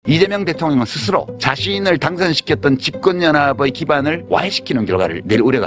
이재명 대통령은 스스로 자신을 당선시켰던 집권연합의 기반을 와해시키는 결과를 낼 우려가.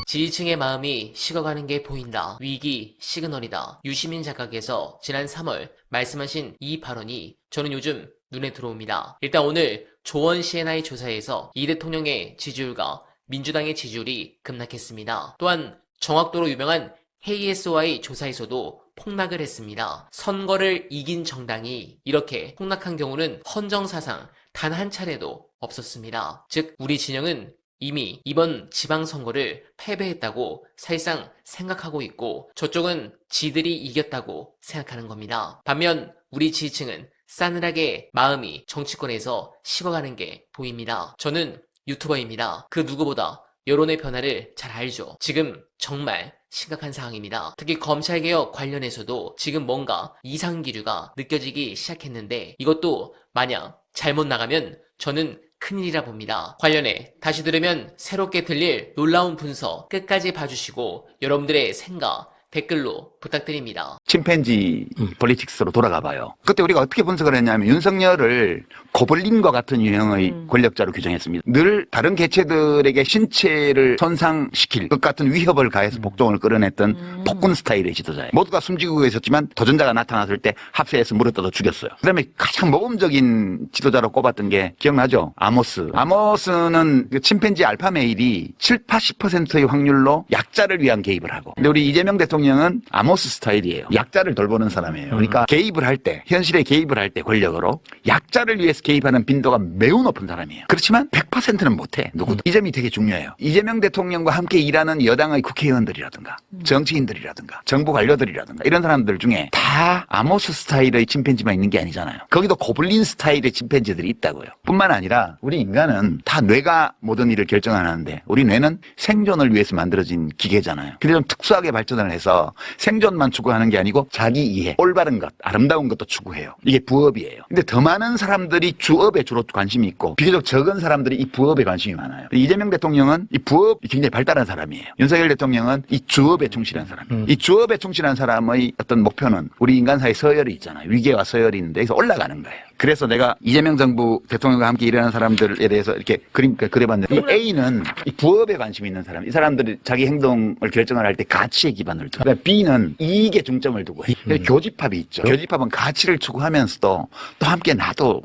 지지층의 마음이 식어가는 게 보인다. 위기 시그널이다. 유시민 작가께서 지난 3월 말씀하신 이 발언이 저는 요즘 눈에 들어옵니다. 일단 오늘 조원 C&I 조사에서 이 대통령의 지지율과 민주당의 지지율이 급락했습니다. 또한 정확도로 유명한 KSY 조사에서도 폭락을 했습니다. 선거를 이긴 정당이 이렇게 폭락한 경우는 헌정사상 단 한 차례도 없었습니다. 즉 우리 진영은 이미 이번 지방선거를 패배했다고 사실상 생각하고 있고 저쪽은 지들이 이겼다고 생각하는 겁니다. 반면 우리 지지층은 싸늘하게 마음이 정치권에서 식어가는 게 보입니다. 저는 유튜버입니다. 그 누구보다 여론의 변화를 잘 알죠. 지금 정말 심각한 상황입니다. 특히 검찰개혁 관련해서도 지금 뭔가 이상기류가 느껴지기 시작했는데 이것도 만약 잘못 나가면 저는 큰일이라 봅니다. 관련해 다시 들으면 새롭게 들릴 놀라운 분석 끝까지 봐주시고 여러분들의 생각 댓글로 부탁드립니다. 침팬지 폴리틱스로 돌아가 봐요. 그때 우리가 어떻게 분석을 했냐면 윤석열을 고블린과 같은 유형의 권력자로 규정했습니다. 늘 다른 개체들에게 신체를 손상시킬 것 같은 위협을 가해서 복종을 끌어냈던 폭군 스타일의 지도자예요. 모두가 숨지고 있었지만 도전자가 나타났을 때 합세해서 물어뜯어 죽였어요. 그다음에 가장 모범적인 지도자로 꼽았던 게 기억나죠? 아모스. 아모스는 그 침팬지 알파 메일이 7, 80%의 확률로 약자를 위한 개입을 하고 근데 우리 이재명 대통령은 아모스 스타일이에요. 약자를 돌보는 사람이에요. 그러니까 개입을 할 때, 현실에 개입을 할 때 권력으로 약자를 위해서 개입하는 빈도가 매우 높은 사람이에요. 그렇지만 100%는 못해. 누구도. 이 점이 되게 중요해요. 이재명 대통령과 함께 일하는 여당의 국회의원들이라든가 정치인들이라든가 정부 관료들이라든가 이런 사람들 중에 다 아모스 스타일의 침팬지만 있는 게 아니잖아요. 거기도 고블린 스타일의 침팬지들이 있다고요. 뿐만 아니라 우리 인간은 다 뇌가 모든 일을 결정하는데 우리 뇌는 생존을 위해서 만들어진 기계잖아요. 근데 좀 특수하게 발전을 해서 생존만 추구하는 게 아니고 자기 이해, 올바른 것, 아름다운 것도 추구해요. 이게 부업이에요. 근데 더 많은 사람들이 주업에 주로 관심이 있고 비교적 적은 사람들이 이 부업에 관심이 많아요. 이재명 대통령은 이 부업이 굉장히 발달한 사람이에요. 윤석열 대통령은 이 주업에 충실한 사람이에요. 이 주업에 충실한 사람의 어떤 목표는 우리 인간사의 서열이 있잖아요. 위계와 서열이 있는데 여기서 올라가는 거예요. 그래서 내가 이재명 정부 대통령과 함께 일하는 사람들에 대해서 이렇게 그려봤는데 이 A는 이 부업에 관심이 있는 사람, 이 사람들이 자기 행동을 결정을 할 때 가치에 기반을 두고 그러니까 B는 이익에 중점을 두고 해요. 교집합이 있죠. 교집합은 가치를 추구하면서도 또 함께 나도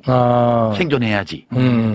생존해야지.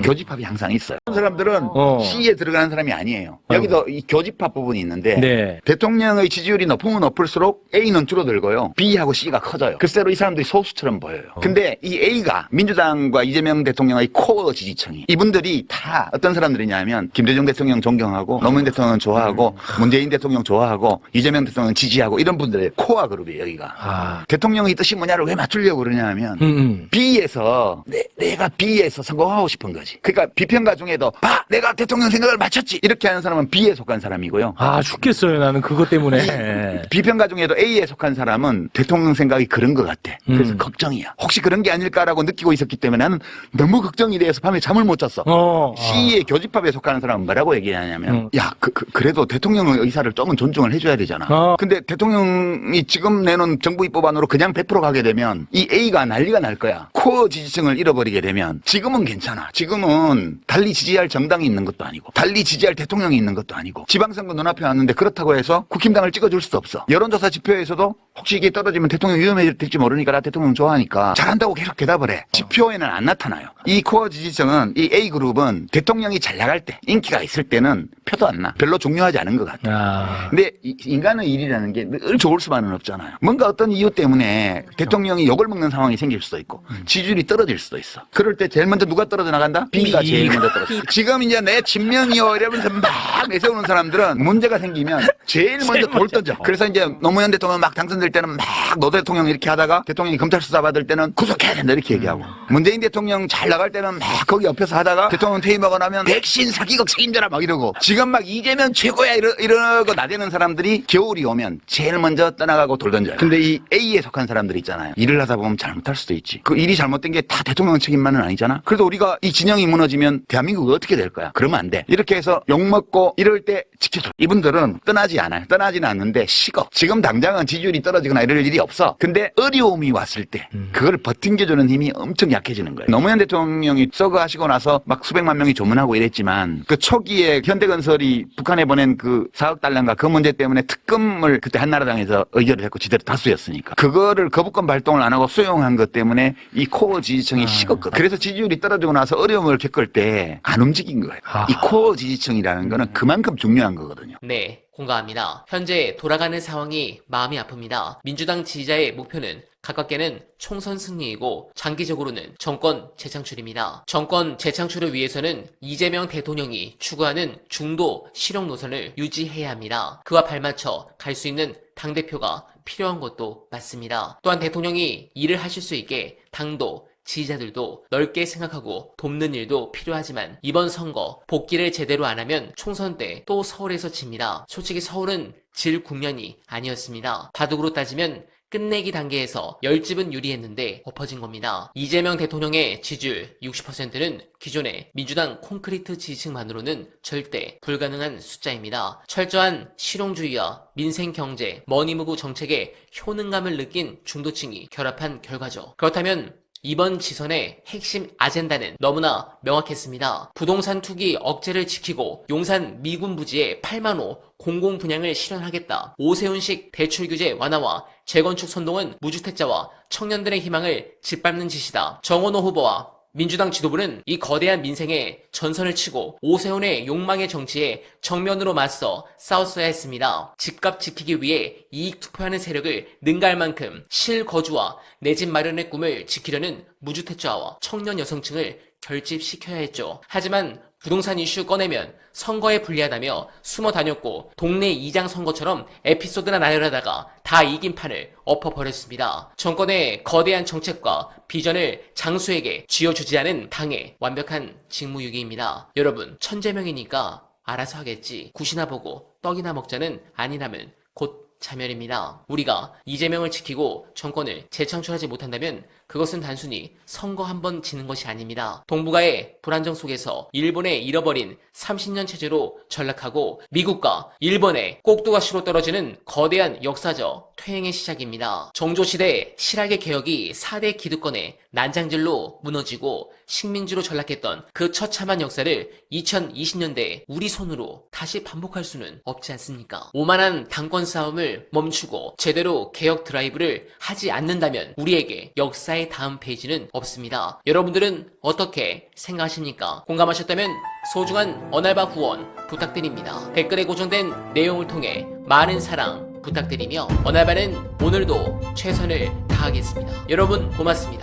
교집합이 항상 있어요. 그런 사람들은 C에 들어가는 사람이 아니에요. 여기도 이 교집합 부분이 있는데 네. 대통령의 지지율이 높으면 높을수록 A는 줄어들고요. B하고 C가 커져요. 글쎄로 이 사람들이 소수처럼 보여요. 근데 이 A가 민주당과 이재명 대통령의 코어 지지층이 이분들이 다 어떤 사람들이냐면 김대중 대통령 존경하고 노무현 대통령 좋아하고 문재인 대통령 좋아하고 이재명 대통령 지지하고 이런 분들의 코어 그룹이에요. 여기가. 대통령의 뜻이 뭐냐를 왜 맞추려고 그러냐면 B에서 내가 B에서 성공하고 싶은 거지. 그러니까 비평가 중에도 봐 내가 대통령 생각을 맞췄지 이렇게 하는 사람은 B에 속한 사람이고요. 아 죽겠어요 나는 그것 때문에. 비평가 중에도 A에 속한 사람은 대통령 생각이 그런 것 같아. 그래서 걱정이야. 혹시 그런 게 아닐까라고 느끼고 있었기 때문에 나는 너무 걱정이 돼서 밤에 잠을 못 잤어. C의 교집합에 속하는 사람은 뭐라고 얘기하냐면 야 그래도 대통령의 의사를 조금 존중을 해줘야 되잖아. 근데 대통령이 지금 내놓은 정부 입법안으로 그냥 100% 가게 되면 이 A가 난리가 날 거야. 코어 지지층을 잃어버리게 되면 지금은 괜찮아. 지금은 달리 지지할 정당이 있는 것도 아니고 달리 지지할 대통령이 있는 것도 아니고 지방선거 눈앞에 왔는데 그렇다고 해서 국힘당을 찍어줄 수도 없어. 여론조사 지표에서도 혹시 이게 떨어지면 대통령 위험해질지 모르니까 나 대통령 좋아하니까 잘한다고 계속 대답을 해. 지표에는 안 나타나요. 이 코어 지지층은 이 A그룹은 대통령이 잘 나갈 때 인기가 있을 때는 표도 안 나. 별로 중요하지 않은 것 같아. 근데 인간의 일이라는 게 늘 좋을 수만은 없잖아요. 뭔가 어떤 이유 때문에 대통령이 욕을 먹는 상황이 생길 수도 있고 지지율이 떨어질 수도 있어. 그럴 때 제일 먼저 누가 떨어져 나간다? B가 제일 먼저 떨어져. 지금 이제 내 친명이요 이러면서 막 내세우는 사람들은 문제가 생기면 제일 먼저 돌 던져. 그래서 이제 노무현 대통령 막 당선될 때는 막 노 대통령 이렇게 하다가 대통령이 검찰 수사 받을 때는 구속해야 된다 이렇게 얘기하고 된다고. 문재인 대통령 잘 나갈 때는 막 거기 옆에서 하다가 대통령 퇴임하고 나면 백신 사기극 책임져라 막 이러고, 지금 막 이재명 최고야 이러고 나대는 사람들이 겨울이 오면 제일 먼저 떠나가고 돌 던져요. 근데 이 A에 속한 사람들 있잖아요. 일을 하다 보면 잘못할 수도 있지. 그 일이 잘못된 게 다 대통령 책임만은 아니잖아. 그래도 우리가 이 진영이 무너지면 대한민국이 어떻게 될 거야? 그러면 안 돼. 이렇게 해서 욕먹고 이럴 때 지켜줘. 이분들은 떠나지 않아요. 떠나지는 않는데 식어. 지금 당장은 지지율이 떨어지거나 이럴 일이 없어. 근데 어려움이 왔을 때 그걸 버팅겨주는 힘이 엄청 약해지는 거예요. 노무현 대통령이 서거 하시고 나서 막 수백만 명이 조문하고 이랬지만, 그 초기에 현대건설이 북한에 보낸 그 4억 달러인가 그 문제 때문에 특검을 그때 한나라당에서 의결을 했고 지대로 다수였으니까 그거를 거부권 발동을 안 하고 수용한 것 때문에 이 코어 지지층이 식었거든. 그래서 지지율이 떨어지고 나서 어려움을 겪을 때 안 움직인 거예요. 이 코어 지지층이라는 거는 그만큼 중요한 거거든요. 네, 공감합니다. 현재 돌아가는 상황이 마음이 아픕니다. 민주당 지지자의 목표는 가깝게는 총선 승리이고 장기적으로는 정권 재창출입니다. 정권 재창출을 위해서는 이재명 대통령이 추구하는 중도 실용 노선을 유지해야 합니다. 그와 발맞춰 갈 수 있는 당대표가 필요한 것도 맞습니다. 또한 대통령이 일을 하실 수 있게 당도, 지지자들도 넓게 생각하고 돕는 일도 필요하지만, 이번 선거 복귀를 제대로 안 하면 총선 때 또 서울에서 집니다. 솔직히 서울은 질 국면이 아니었습니다. 바둑으로 따지면 끝내기 단계에서 10집은 유리했는데 엎어진 겁니다. 이재명 대통령의 지지율 60%는 기존의 민주당 콘크리트 지지층만으로는 절대 불가능한 숫자입니다. 철저한 실용주의와 민생경제, 머니무브 정책의 효능감을 느낀 중도층이 결합한 결과죠. 그렇다면 이번 지선의 핵심 아젠다는 너무나 명확했습니다. 부동산 투기 억제를 지키고 용산 미군 부지에 8만 호 공공 분양을 실현하겠다. 오세훈식 대출 규제 완화와 재건축 선동은 무주택자와 청년들의 희망을 짓밟는 짓이다. 정원호 후보와 민주당 지도부는 이 거대한 민생에 전선을 치고 오세훈의 욕망의 정치에 정면으로 맞서 싸웠어야 했습니다. 집값 지키기 위해 이익 투표하는 세력을 능가할 만큼 실거주와 내 집 마련의 꿈을 지키려는 무주택자와 청년 여성층을 결집시켜야 했죠. 하지만 부동산 이슈 꺼내면 선거에 불리하다며 숨어 다녔고, 동네 이장 선거처럼 에피소드나 나열하다가 다 이긴 판을 엎어버렸습니다. 정권의 거대한 정책과 비전을 장수에게 쥐어주지 않은 당의 완벽한 직무유기입니다. 여러분, 천재명이니까 알아서 하겠지, 굿이나 보고 떡이나 먹자는 아니라면 곧 자멸입니다. 우리가 이재명을 지키고 정권을 재창출하지 못한다면 그것은 단순히 선거 한 번 지는 것이 아닙니다. 동북아의 불안정 속에서 일본의 잃어버린 30년 체제로 전락하고 미국과 일본의 꼭두가시로 떨어지는 거대한 역사적 퇴행의 시작입니다. 정조시대 실학의 개혁이 4대 기득권의 난장질로 무너지고 식민지로 전락했던 그 처참한 역사를 2020년대 우리 손으로 다시 반복할 수는 없지 않습니까? 오만한 당권 싸움을 멈추고 제대로 개혁 드라이브를 하지 않는다면 우리에게 역사의 다음 페이지는 없습니다. 여러분들은 어떻게 생각하십니까? 공감하셨다면 소중한 언알바 후원 부탁드립니다. 댓글에 고정된 내용을 통해 많은 사랑 부탁드리며, 언알바는 오늘도 최선을 다하겠습니다. 여러분 고맙습니다.